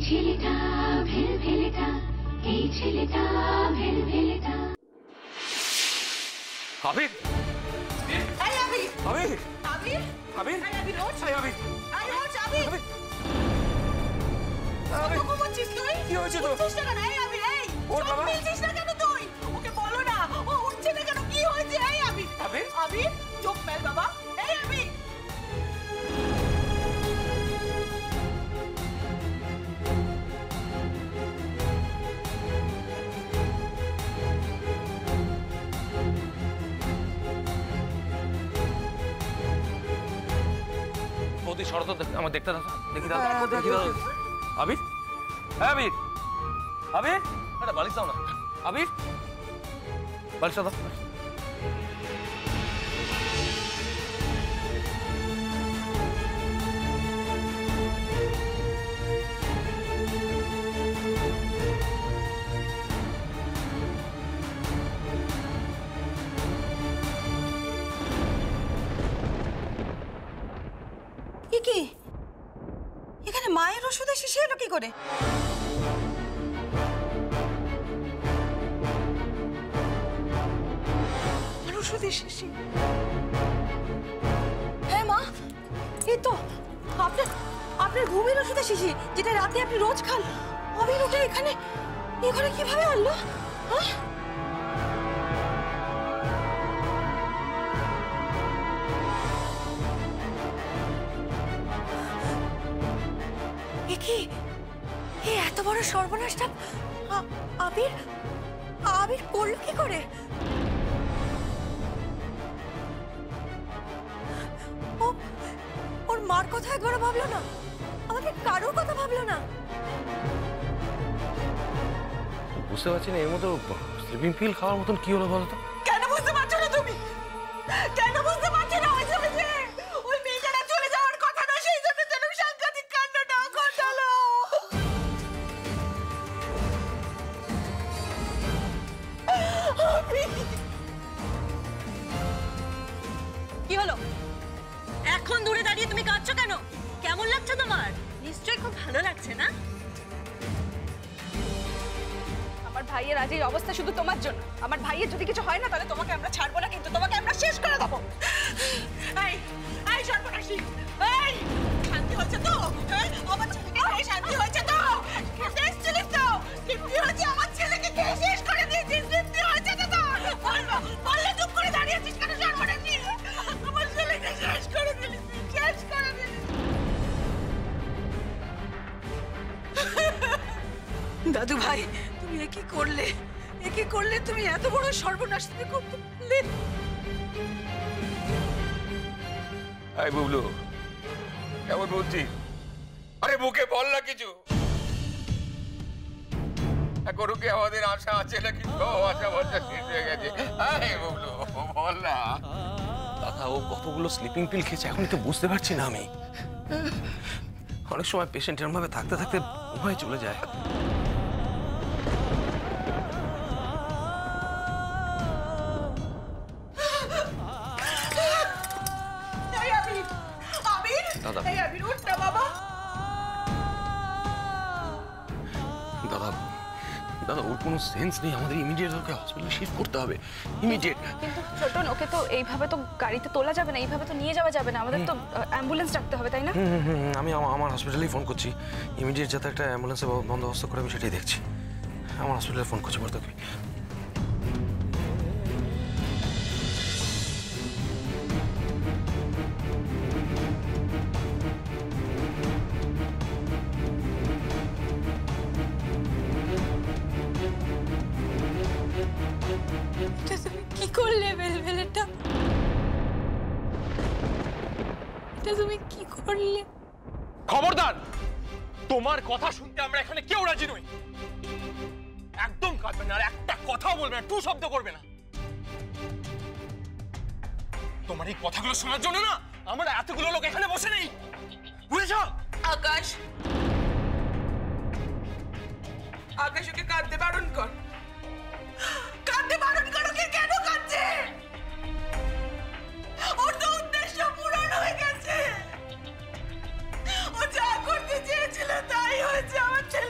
ছেলেটা ভেলভেলেটা, এই ছেলেটা ভেলভেলেটা। আবির, এই আবির, আবির, আবির, আবির, এই আবির ওঠ, এই আবির, এই ওঠ আবির। আবির, ঘুমাচ্ছিস তুই? কি হয়েছে তোর? উঠছিস না কেন? এই আবির, এই ওঠ বাবা। মিলছিস না কেন তুই? ওকে বলো না, ও উঠছে না কেন? কি হয়েছে? এই আবির, আবির, আবির চোখ মেল বাবা। এই আবির, বৌদি শরৎ আমার দেখতে দাও, দেখি দাও, দেখি দাও। আবির, হ্যাঁ আবির, আবির, আরে বালিশ দাও না। আবির, বালিশটা দাও। কি এখানে মায়ের ওষুধের শিশি এলো কি করে? ওষুধের শিশি? হ্যাঁ মা, এই তো আপনার ঘুমের ওষুধের শিশি, যেটা রাতে আপনি রোজ খান। আবির ওটা এখানে কিভাবে আনলো? হ্যাঁ, কি এত বড় সর্বনাশটা আবির করলো কি করে? ওর মার কথা একবারও ভাবলো না, আমাদের কারোর কথা ভাবলো না। বুঝতে পারছি না এর মতো স্লিপিং পিল খাওয়ার মতন কি হলো বলো তো? কেন বুঝতে পারছো না তুমি? কেন বুঝতে পারছো না? ওই মেয়েটা চলে যাওয়ার কথা না, সেই জন্য যেন সাংঘাতিক কাণ্ডটা ঘটালো। কি হলো? এখন দূরে দাঁড়িয়ে তুমি কাঁদছো কেন? কেমন লাগছে তোমার? নিশ্চয়ই খুব ভালো লাগছে না? আমার ভাইয়ের আজ এই অবস্থা শুধু তোমার জন্য। আমার ভাইয়ের যদি কিছু হয় না, তাহলে তোমাকে আমরা ছাড়বো না, কিন্তু তোমাকে আমরা শেষ করে দেবো। এই সর্বনাশী, এই শান্তি হয়েছে তো? আমার ছেলেকে শান্তি হয়েছে তো? শেষ ছিলিস তো? তৃপ্তি হয়েছে? আমার ছেলেকে খেয়ে শেষ করে দিয়েছিস? তৃপ্তি হয়েছে তো তোর? বললে চুপ করে দাঁড়িয়েছিস কেন সর্বনাশী? আমার ছেলেকে শেষ করে দিলিস, শেষ করে দিলিস। দাদু ভাই, তুমি কি করলে? তুমি এত বড় সর্বনাশ তুমি করতে পারলে? এই বুবলু, কেমন বলছি? আরে মুখে বল না কিছু। এখনো কি আমাদের আশা আছে নাকি? আশা ভরসা শেষ হয়ে গেছে। এই বুবলু বল না। দাদা ও কতগুলো স্লিপিং পিল খেয়েছে এখনই তো বুঝতে পারছি না আমি। অনেক সময় পেশেন্ট এরকম ভাবে থাকতে থাকতে ঘুমায় চলে যায়। দাদা, দাদা, দাদা ওর কোনো সেন্স নেই, আমাদের ইমিডিয়েট ওকে হসপিটালে শিফট করতে হবে, ইমিডিয়েট। কিন্তু ছোটন, ওকে তো এইভাবে তো গাড়িতে তোলা যাবে না, এইভাবে তো নিয়ে যাওয়া যাবে না, আমাদের তো অ্যাম্বুলেন্স ডাকতে হবে, তাই না? আমি আমার হসপিটালেই ফোন করছি, ইমিডিয়েট যাতে একটা অ্যাম্বুলেন্সের বন্দোবস্ত করে, আমি সেটাই দেখছি। আমার হসপিটালে ফোন করছি বলতে তুমি। কি করলে বেলবেলেটা? এটা তুমি কি করলে? খবরদার, তোমার কথা শুনতে আমরা এখানে কেউ রাজি নই। একদম কাঁদবে না, আর একটা কথাও বলবে না, টু শব্দ করবে না। তোমার এই কথাগুলো শোনার জন্য না আমরা এতগুলো লোক এখানে বসে নেই, বুঝেছ? আকাশ, ওকে কাঁদতে বারণ কর। কাঁদতে বারণ করো। কেন কাঁদছে? ওর তো উদ্দেশ্য পূরণ হয়ে গেছে। ও যা করতে চেয়েছিল তাই হয়েছে। আমার ছেলে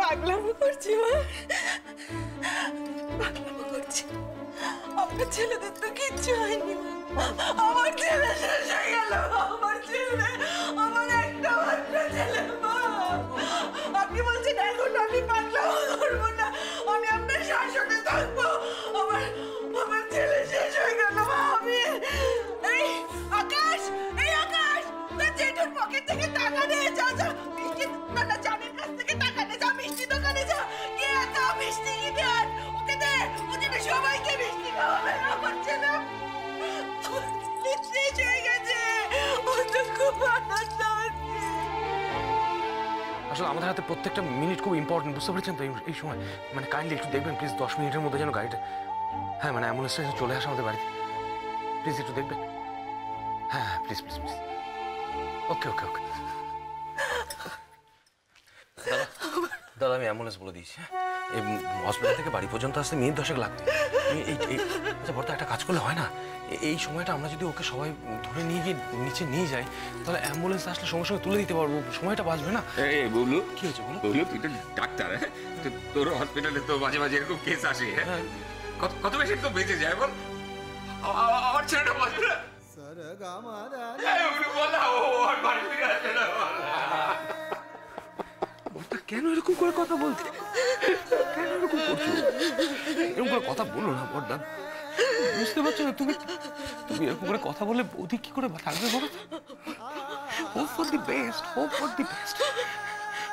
পাগলামো করছি মা, পাগলামো করছি। আপনার ছেলেদের তো কিচ্ছু হয়নি মা, আমার ছেলে শেষ হয়ে গেল। আমার ছেলে, আমার একটা মাত্র ছেলে মা। আপনি বলছেন এখন আমি পাগলামো করবো না, আমি আপনার শাসনে থাকবো। আমার ছেলে শেষ হয়ে গেল মা। আমি এই আকাশ, এই আকাশ, তোর জেঠুর পকেট থেকে টাকা নিয়ে যা, যা মিষ্টি না জানের কাছ থেকে টাকা নিয়ে যা, মিষ্টি দোকানে যা, গিয়ে এত মিষ্টি কিনে আন, ওকে দে, ও যেন সবাইকে মিষ্টি খাওয়াবে। আমার ছেলে শেষ হয়ে গেছে, ও তো খুব আনন্দ হচ্ছে। আসলে আমাদের হাতে প্রত্যেকটা মিনিট খুব ইম্পর্টেন্ট, বুঝতে পেরেছেন তো? এই সময় মানে কাইন্ডলি একটু দেখবেন প্লিজ, 10 মিনিটের মধ্যে যেন গাড়িটা, হ্যাঁ মানে অ্যাম্বুলেন্সটা চলে আসে আমাদের বাড়িতে, প্লিজ একটু দেখবেন। হ্যাঁ প্লিজ প্লিজ প্লিজ। ওকে ওকে ওকে দাদা, দাদা আমি অ্যাম্বুলেন্স বলে দিয়েছি। এই হসপিটাল থেকে বাড়ি পর্যন্ত আসতে মিনিট 10 লাগবে। আচ্ছা বড়দা, একটা কাজ করলে হয় না? এই সময়টা আমরা যদি ওকে সবাই ধরে নিয়ে গিয়ে নিচে নিয়ে যাই, তাহলে অ্যাম্বুলেন্স আসলে সঙ্গে সঙ্গে তুলে দিতে পারবো, সময়টা বাঁচবে না? এই বুবলু, কি হয়েছে বলো? বুবলু তুই তো ডাক্তার, হ্যাঁ? তোর হসপিটালে তো মাঝে মাঝে এরকম কেস আসে, হ্যাঁ? কত বেশি তো বেঁচে যায় বল, আমার ছেলেটা বাঁচবে না। কেন এরকম করে কথা বলছে? কেন এরকম করছো? এরকম করে কথা বলো না বড়দা, বুঝতে পারছো না? তুমি এরকম করে কথা বলে বৌদি কি করে থাকবে বলো? Hope for the best, hope for the best.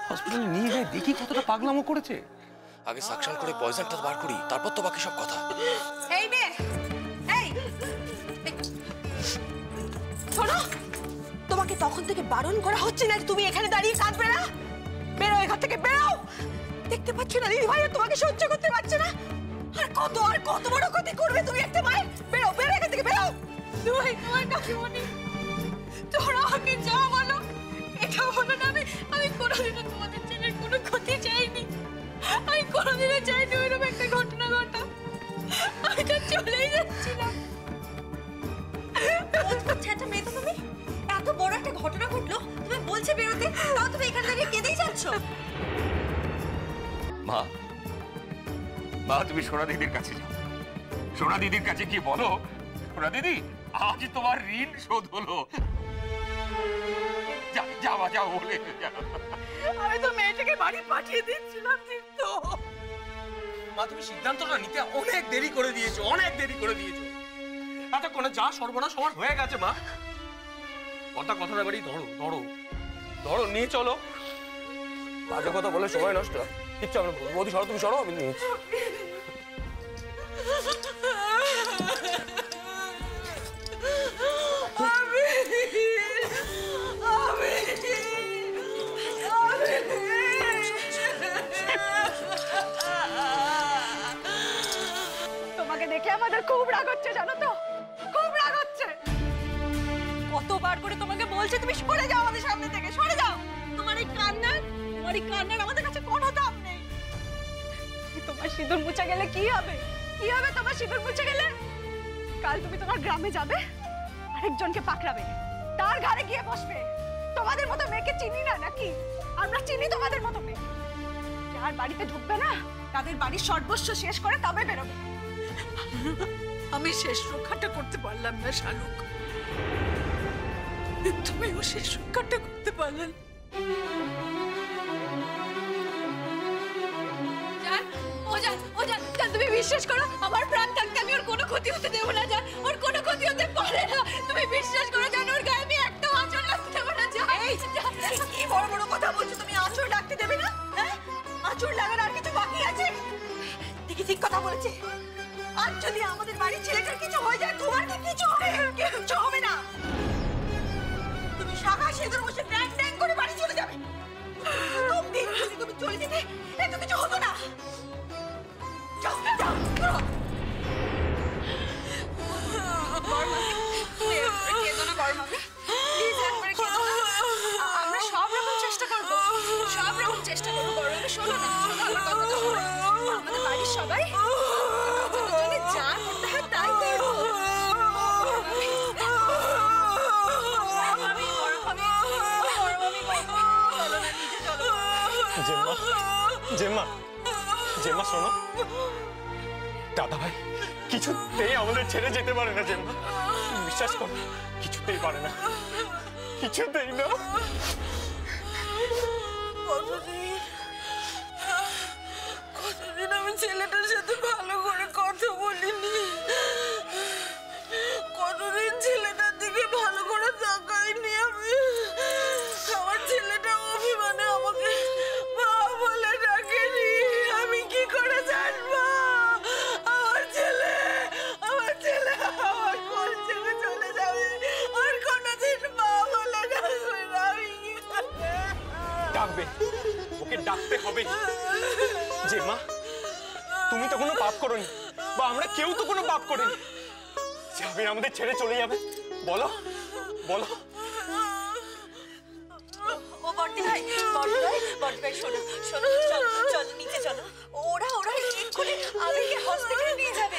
হসপিটালে নিয়ে যাই, দেখি কতটা পাগলামো করেছে। আগে সাকশন করে পয়জনটা বার করি, তারপর তো বাকি সব কথা। এই মেয়ে, এই শোনো, তোমাকে তখন থেকে বারণ করা হচ্ছে না তুমি এখানে দাঁড়িয়ে কাঁদবে না? বেরো এখান থেকে, বেরো। দেখতে পাচ্ছ না দিদি ভাই তোমাকে সহ্য করতে পারছে না? আর কত বড় ক্ষতি করবে তুমি একটা মায়ের। বেরো, বেরো এখান থেকে, বেরো। তুই তোমার কাকিমণি, তোরা আমাকে যা বলো এটা বলো না, আমি কোনোদিনও তোমাদের ছেলের কোনো ক্ষতি চাইনি। আমি কোনোদিনও চাইনি ওইরকম একটা ঘটনা ঘটা। আমি তো চলেই যাচ্ছিলাম। একটা মেয়ে তো তুমি, এত বড় একটা ঘটনা ঘটলো, তুমি বলছে বেরোতে, তাও তুমি এখানে দাঁড়িয়ে কেঁদেই যাচ্ছ। মা, মা তুমি সোনা দিদির কাছে যাও, সোনা দিদির কাছে গিয়ে বলো, সোনা দিদি আজ তোমার ঋণ শোধ হলো। যাওয়া যাও বলে। আমি তো মেয়েটাকে বাড়ি পাঠিয়ে দিচ্ছিলাম কিন্তু। মা তুমি সিদ্ধান্তটা নিতে অনেক দেরি করে দিয়েছো, অনেক দেরি করে দিয়েছো। এতক্ষণে যা সর্বনাশ হওয়ার হয়ে গেছে মা। কথাটা বাড়ি ধরো ধরো ধরো, নিয়ে চলো। বাজে কথা বলে সময় নষ্ট, কিচ্ছু আমরা বৌদি সরো, তুমি সরো, আমি নিয়েছি। তোমাকে দেখে আমাদের খুব রাগ হচ্ছে, জানো তো, খুব রাগ হচ্ছে। কতবার করে তোমাকে বলছে তুমি সরে যাও আমাদের সামনে থেকে, সরে যাও। তোমার এই কান্নার আমাদের কাছে কোনো দাম নেই। তোমার সিঁদুর মুছে গেলে কি হবে? কি হবে তোমার সিঁদুর মুছে গেলে? কাল তুমি তোমার গ্রামে যাবে, আরেকজনকে পাকড়াবে, তার ঘরে গিয়ে বসবে। তোমাদের মতো মেয়েকে চিনি না নাকি? আমরা চিনি তোমাদের মতো মেয়ে। যার বাড়িতে ঢুকবে না, তাদের বাড়ির সর্বস্ব শেষ করে তবে বেরোবে। আমি শেষ রক্ষাটা করতে পারলাম না শালুক, তুমিও শেষ রক্ষাটা করতে পারলেন। তুমি বিশ্বাস করো, আমার প্রাণ থাকতে আমি ওর কোনো ক্ষতি হতে দেবো না। জান, ওর কোনো ক্ষতি হতে পারে না। তুমি বিশ্বাস করো, জান, ওর গায়ে আমি একটা আঁচড় লাগতে দেবো না। কি বড় বড় কথা বলছো তুমি? আঁচড় লাগতে দেবে না? হ্যাঁ, আঁচড় লাগার আর কিছু বাকি আছে? দেখি ঠিক কথা বলেছে। আজ যদি আমাদের বাড়ির ছেলেটার কিছু হয়ে যায়, তোমার কি কিছু হবে? কিচ্ছু হবে না। তুমি শাখা সেদুর বসে ট্যাং ট্যাং করে বাড়ি চলে যাবে। তুমি চলে যেতে এত কিছু হতো না। যাও যাও, আমরা সব রকম চেষ্টা করবো, সব রকম চেষ্টা করবো। শোনো না, আমাদের বাড়ির সবাই যা করতে হয় তাই করবো। জেম্মা, জেম্মা শোনো, দাদা ভাই কিছুতেই আমাদের ছেড়ে যেতে পারে না জেম্মা, বিশ্বাস করো, কিছুতেই পারে না, কিছুতেই না। কতদিন আমি ছেলেটার সাথে ভালো করে কথা বলিনি, কতদিন ছেলেটার দিকে ভালো করে তাকাইনি আমি। আমার ছেলেটা অভিমানে আমাকে মা বলে ডাকেনি, আমি কি করে জানবো? আমার ছেলে আমার কোল ছেড়ে চলে যাবে, আর কোনোদিন মা বলে ডাকবে না, আমি কি করে? ডাকবে, ওকে ডাকতে হবে। যে মা, তুমি তো কোনো পাপ করোনি, বা আমরা কেউ তো কোনো পাপ করিনি, যে আবির আমাদের ছেড়ে চলে যাবে। বলো বলো। ও বড়দি ভাই, বড়দি ভাই শোনো শোনো, চলো চলো নিচে চলো, ওরা এক্ষুনি আবিরকে হসপিটালে নিয়ে যাবে।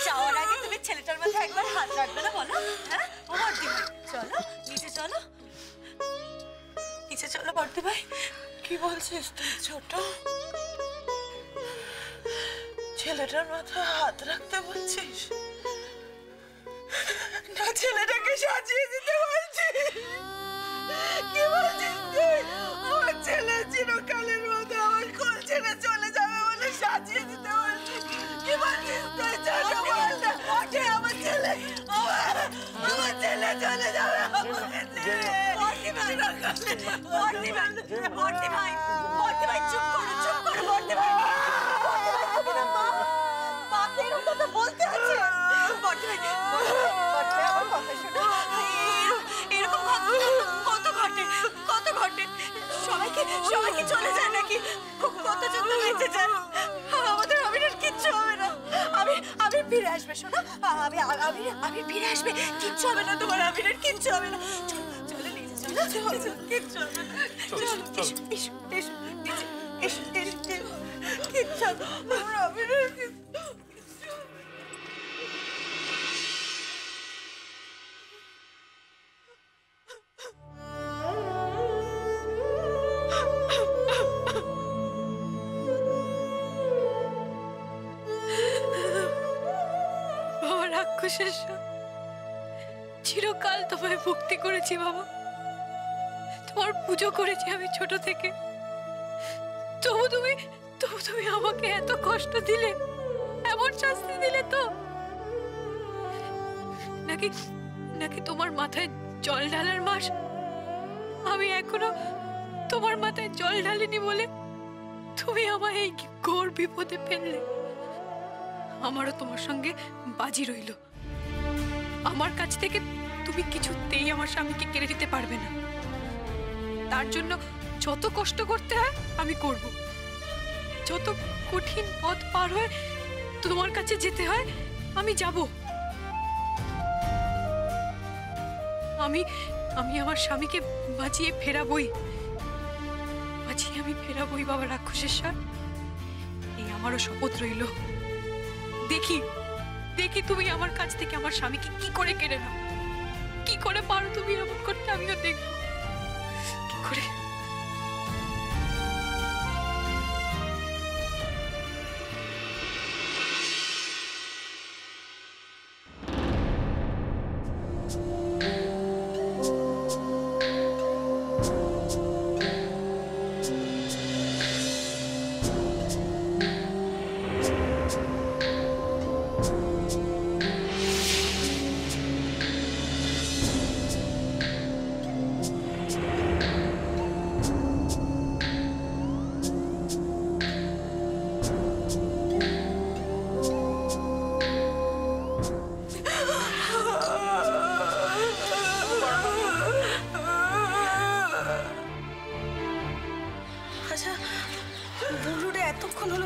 যাওয়ার আগে তুমি ছেলেটার মাথায় একবার হাত রাখবে না বলো? হ্যাঁ ও বড়দি ভাই, চলো নিচে চলো, নিচে চলো বড়দি ভাই। কি বলছিস তুই ছোট? ছেলেটার মাথায় হাত রাখতে বলছিস না, ছেলেটাকে সাজিয়ে দিতে বলছিস? কি বলছিস তুই? আমার ছেলে চিরকালের মতো আমার কোল ছেড়ে চলে যাবে বলে সাজিয়ে দিতে বলছিস? কি বলছিস তুই? ছোট বল না, আমার ছেলে চলে যাবে। বড়দি ভাই চুপ করো বড়দি ভাই। মাকে এরকম কথা বলতে আছে? বড়দি ভাই আমার কথা শোনো, এরকম কত ঘটে, সবাইকে চলে যায় নাকি? কতজন তো বেঁচে যায়, আমাদের আবিরের কিচ্ছু হবে না। আমি ফিরে আসবে, শোনো, আমি ফিরে আসবে, কিচ্ছু হবে না তোমার, আবিরের কিচ্ছু হবে না। চলো নিচে চলো, কিচ্ছু হবে না, এসো কিচ্ছু হবে না, আমার আবিরের চিরকাল তোমায় ভক্তি করেছি বাবা, তোমার পুজো করেছি আমি ছোট থেকে, তবু তুমি আমাকে এত কষ্ট দিলে, এমন শাস্তি দিলে তো? নাকি তোমার মাথায় জল ঢালার মাস? আমি এখনো তোমার মাথায় জল ঢালিনি বলে তুমি আমায় এই ঘোর বিপদে ফেললে। আমারও তোমার সঙ্গে বাজি রইল, আমার কাছ থেকে তুমি কিছুতেই আমার স্বামীকে কেড়ে নিতে পারবে না। তার জন্য যত কষ্ট করতে হয় আমি করব, যত কঠিন পথ পার হয়ে তোমার কাছে যেতে হয় আমি যাব। আমি আমার স্বামীকে বাঁচিয়ে ফেরাবই বাবা রাক্ষসের সাথ, এই আমারও শপথ রইল। দেখি তুমি আমার কাছ থেকে আমার স্বামীকে কি করে কেড়ে নাও, কি করে পারো তুমি এমন করতে, আমিও দেখবো কি করে।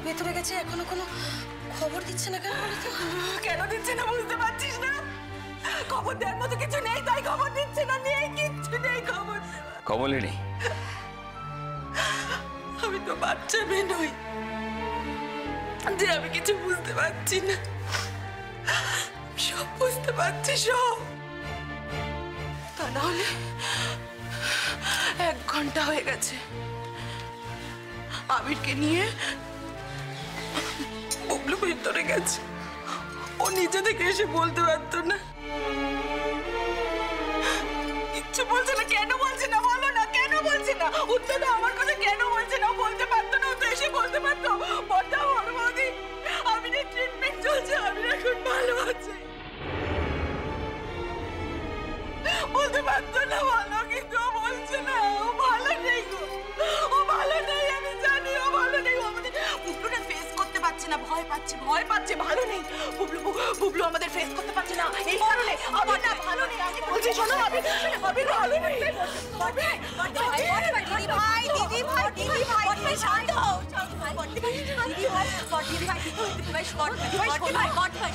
ভেতরে গেছে, এখনো কোনো খবর দিচ্ছে না কেন? কেন দিচ্ছে না বুঝতে পারছিস না? খবর দেওয়ার মতো কিছু নেই তাই খবর দিচ্ছে না, নেই কিচ্ছু নেই খবর। কমলিনী, আমি তো বাচ্চা মেয়ে নই যে আমি কিছু বুঝতে পারছি না, সব বুঝতে পারছি সব। তা নাহলে 1 ঘন্টা হয়ে গেছে আবিরকে নিয়ে বুবলু ভিতরে গেছে। ও নিজে থেকে এসে বলতে পারতো না, কিচ্ছু বলছে না। কেন বলছে না বলো না, কেন বলছে না? উত্তর দাও আমার কথা, কেন বলছে না? বলতে পারতো না, ও তো এসে বলতে পারতো। বড়দা বড় বৌদি আবিরের ট্রিটমেন্ট চলছে, আবির এখন ভালো আছে, বলতে পারতো না ভালো, কিন্তু ও বলছে না। ও ভালো নেই গো, ও ভালো নেই, আমি জানি ও ভালো নেই। ও আমাদের বুবলুটা ফেস করতে পারছে না, ভয় পাচ্ছে, ভয় পাচ্ছে, ভালো নেই। বুবলু আমাদের ফেস করতে পারছে না, এই কারণে আবির না ভালো নেই। আমি বলছি শোনো, আবির ভালো নেই। দিদি ভাই শান্ত হও।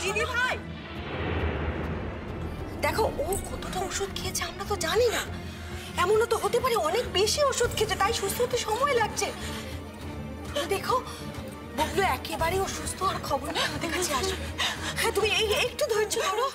দিদি ভাই দেখো, ও কতটা ওষুধ খেয়েছে আমরা তো জানি না। এমনও তো হতে পারে অনেক বেশি ওষুধ খেয়েছে, তাই সুস্থ হতে সময় লাগছে। তুমি দেখো বুবলু একেবারে অসুস্থ, আর খবর নিয়ে আমাদের কাছে আসবে। হ্যাঁ তুমি একটু ধৈর্য ধরো।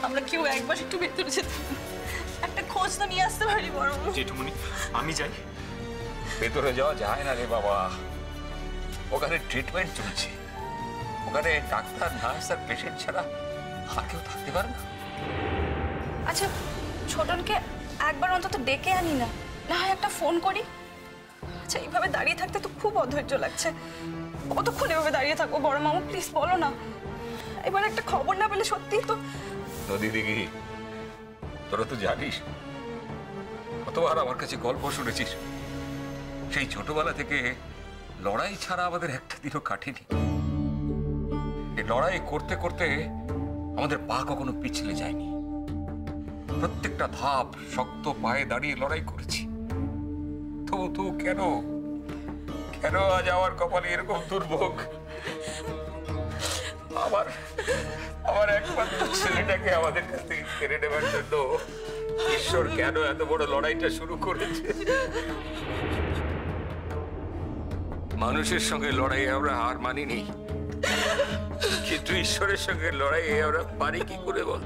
আমরা কেউ একবার একটু ভেতরে যেতে, একটা খোঁজ তো নিয়ে আসতে পারি। বড় জেঠুমনি আমি যাই। ভেতরে যাওয়া যায় না রে বাবা, ওখানে ট্রিটমেন্ট চলছে, ওখানে ডাক্তার নার্স আর পেশেন্ট ছাড়া আর কেউ থাকতে পারে না। আচ্ছা ছোটনকে একবার অন্তত ডেকে আনি না, না হয় একটা ফোন করি। আচ্ছা এইভাবে দাঁড়িয়ে থাকতে তো খুব অধৈর্য লাগছে। কতক্ষণ এভাবে দাঁড়িয়ে থাকবো? বড় মামু প্লিজ বলো না, এবার একটা খবর না পেলে সত্যি তো। নদী দিঘি, তোরা তো জানিস কতবার আমার কাছে গল্প শুনেছিস, সেই ছোটবেলা থেকে লড়াই ছাড়া আমাদের একটা দিনও কাটেনি। এই লড়াই করতে করতে আমাদের পা কখনো পিছলে যায়নি, প্রত্যেকটা ধাপ শক্ত পায়ে দাঁড়িয়ে লড়াই করেছি। তো কেন কেন আজ আমার কপালে এরকম দুর্ভোগ? আমার একমাত্র ছেলেটাকে আমাদের কাছ থেকে কেড়ে নেবার জন্য ঈশ্বর কেন এত বড় লড়াইটা শুরু করেছে? মানুষের সঙ্গে লড়াই আমরা হার মানিনি, কিন্তু ঈশ্বরের সঙ্গে লড়াই আমরা পারি কি করে বল?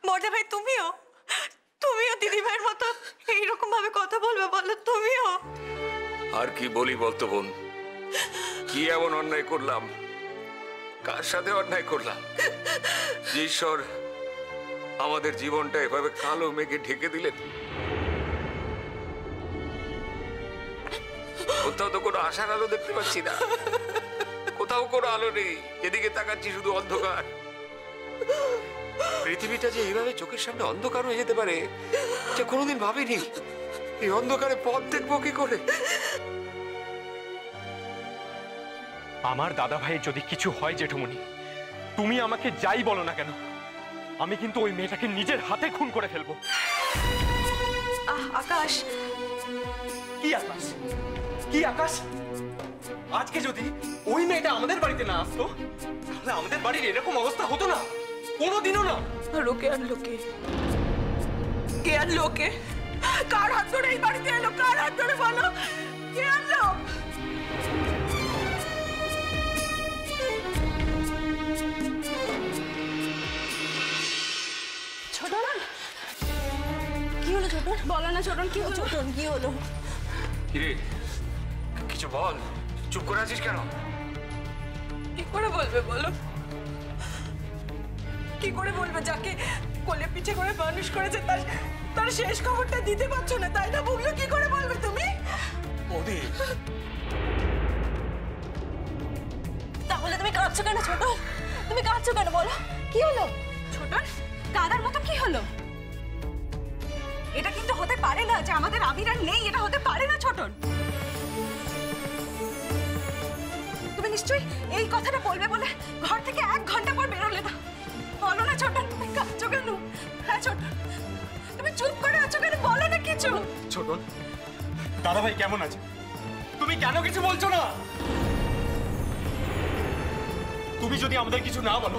বড়দা ভাই তুমিও দিদি ভাইয়ের মতো এইরকম ভাবে কথা বলবে? বলো তুমিও। আর কি বলি বলতো বোন, কি এমন অন্যায় করলাম, কার সাথে অন্যায় করলাম যে ঈশ্বর আমাদের জীবনটা এভাবে কালো মেঘে ঢেকে দিলেন? কোথাও তো কোনো আশার আলো দেখতে পাচ্ছি না, কোথাও কোনো আলো নেই, যেদিকে তাকাচ্ছি শুধু অন্ধকার। পৃথিবীটা যে এইভাবে চোখের সামনে অন্ধকার হয়ে যেতে পারে যে কোনোদিন ভাবিনি। এই অন্ধকারে পথ দেখবো কি করে? আমার দাদা ভাই যদি কিছু হয় জেঠুমনি, তুমি আমাকে যাই বলো না কেন, আমি কিন্তু ওই মেয়েটাকে নিজের হাতে খুন করে ফেলবো। আকাশ, কি আকাশ? কি আকাশ? আজকে যদি ওই মেয়েটা আমাদের বাড়িতে না আসতো তাহলে আমাদের বাড়ির এরকম অবস্থা হতো না, কোনোদিনও না। লোকে আর লোকে, কে আর লোকে? কার হাত ধরে এই বাড়িতে এলো? কার হাত ধরে বলো? কে আনলো? ছোটন, কি হলো ছোটন? বলো না ছোটন, কি হলো? ছোটন কি হলো? কিরে কিছু বল, চুপ করে আছিস কেন? কি করে বলবে বলো? কি করে বলবে? যাকে কোলে পিঠে করে মানুষ করেছে তার শেষ খবরটা দিতে পারছো না, তাই না? বুবলু কি করে বলবে তুমি? বৌদি, তাহলে তুমি কাঁদছো কেন ছোট? তুমি কাঁদছো কেন বলো? কি হলো? ছোটন কাদার মতো কি হলো? এটা কিন্তু হতে পারে না যে আমাদের আবির আর নেই, এটা হতে পারে না ছোটন। নিশ্চয়ই এই কথাটা বলবে বলে ঘর থেকে 1 ঘন্টা পর বেরোলে না। বলো না ছোটন, তুমি কাঁদছো কেন? হ্যাঁ ছোটন, তুমি চুপ করে আছো কেন? বলো না কিছু। ছোটন, দাদা ভাই কেমন আছে? তুমি কেন কিছু বলছো না? তুমি যদি আমাদের কিছু না বলো,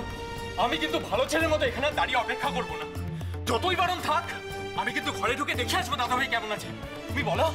আমি কিন্তু ভালো ছেলের মতো এখানে দাঁড়িয়ে অপেক্ষা করবো না। যতই বারণ থাক, আমি কিন্তু ঘরে ঢুকে দেখে আসবো দাদা ভাই কেমন আছে। তুমি বলো।